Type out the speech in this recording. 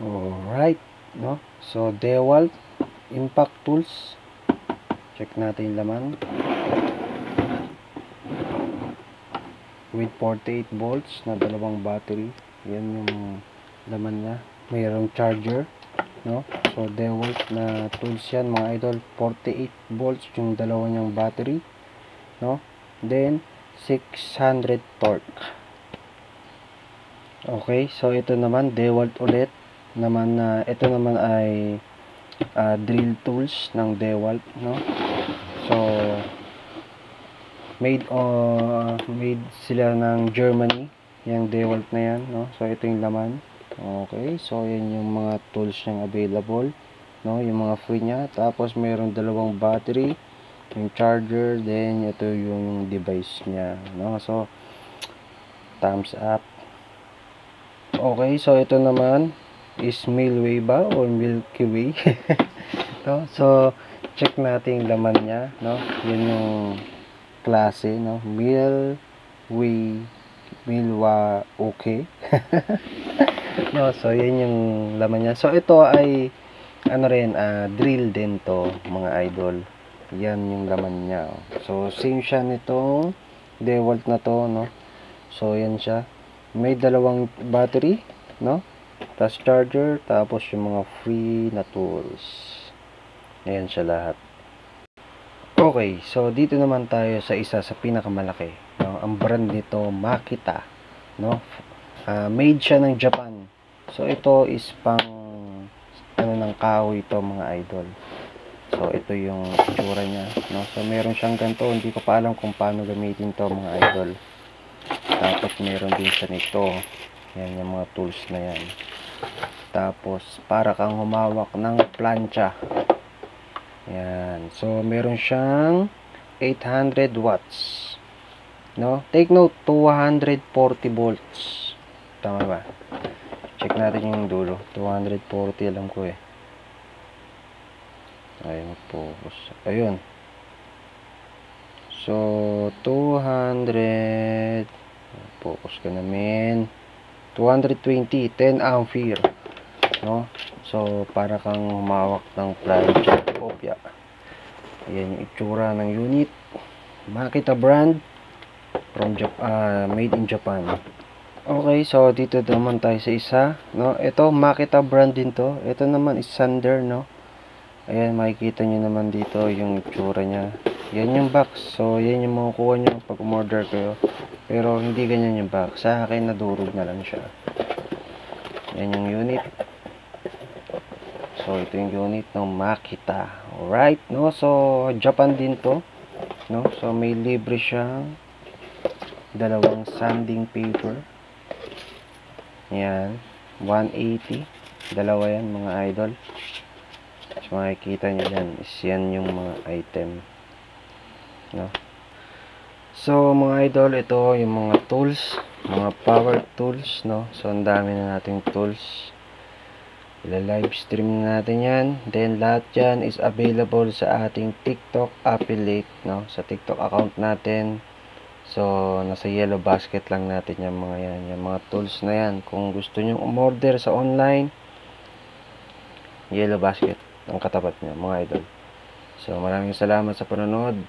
Alright, no? So, DeWalt Impact Tools. Check natin yung laman. With 48 volts na dalawang battery. Yan yung laman niya. Mayroong charger, no? So, DeWalt na tools yan, mga idol. 48 volts yung dalawa niyang battery, no? Then, 600 torque. Okay, so ito naman, DeWalt ulit. Ito naman ay drill tools ng DeWalt, no? So, made sila ng Germany, yung DeWalt na yan, no? So, ito yung laman. Okay, so yan yung mga tools niyang available, no? Yung mga free niya. Tapos, mayroong dalawang battery, yung charger, then ito yung device niya, no? So, thumbs up. Okay, so ito naman is Milky Way ba or Milky Way? No? So, check natin yung laman niya, no? Yan yung klase, no? Milwa okay. No, so yan yung laman niya. So, ito ay ano rin, drill din to, mga idol. Yan yung laman niya. So, same siya nitong DeWalt na to, no? So, yan siya. May dalawang battery, no? Tapos charger, tapos yung mga free na tools. Ayan siya lahat. Okay, so dito naman tayo sa isa sa pinakamalaki, no? Ang brand nito, Makita, no? Made siya ng Japan. So ito is pang ano ng kahoy ito, mga idol. So ito yung itsura niya, no? So meron siyang ganito, hindi ko pa alam kung paano gamitin to, mga idol. Tapos meron din siya nito. Yan yung mga tools na yan. Tapos para kang humawak ng plancha. Yan. So meron siyang 800 watts. No? Take note, 240 volts. Tama ba? Check natin yung dulo. 240 alam ko eh. Ayun, focus. Ayun. So 200, focus ka namin, 220, 10 ampere, no? So para kang humawak ng plancha, kopya. Ayan yung itsura ng unit. Makita brand from made in Japan. Okay, so dito naman tayo sa isa, no? Ito Makita brand din to. Ito naman is Sander, no? Ayan, makikita nyo naman dito yung itsura nya. Yan yung box. So, yan yung makukuha nyo pag umorder kayo. Pero, hindi ganyan yung box. Sa akin, nadurog na lang siya. Yan yung unit. So, ito yung unit ng Makita. Alright, no? So, Japan din to. No? So, may libre siyang dalawang sanding paper. Yan. 180. Dalawa yan, mga idol. So, makikita nyo yan. Is yan yung mga item. No? So, mga idol, ito yung mga tools. Mga power tools, no? So, ang dami na nating tools. Ila-live stream na natin yan. Then, lahat yan is available sa ating TikTok affiliate, no? Sa TikTok account natin. So, nasa yellow basket lang natin yung mga yan. Yung mga tools na yan. Kung gusto nyo umorder sa online, yellow basket ang katapat niya, mga idol. So, maraming salamat sa panonood.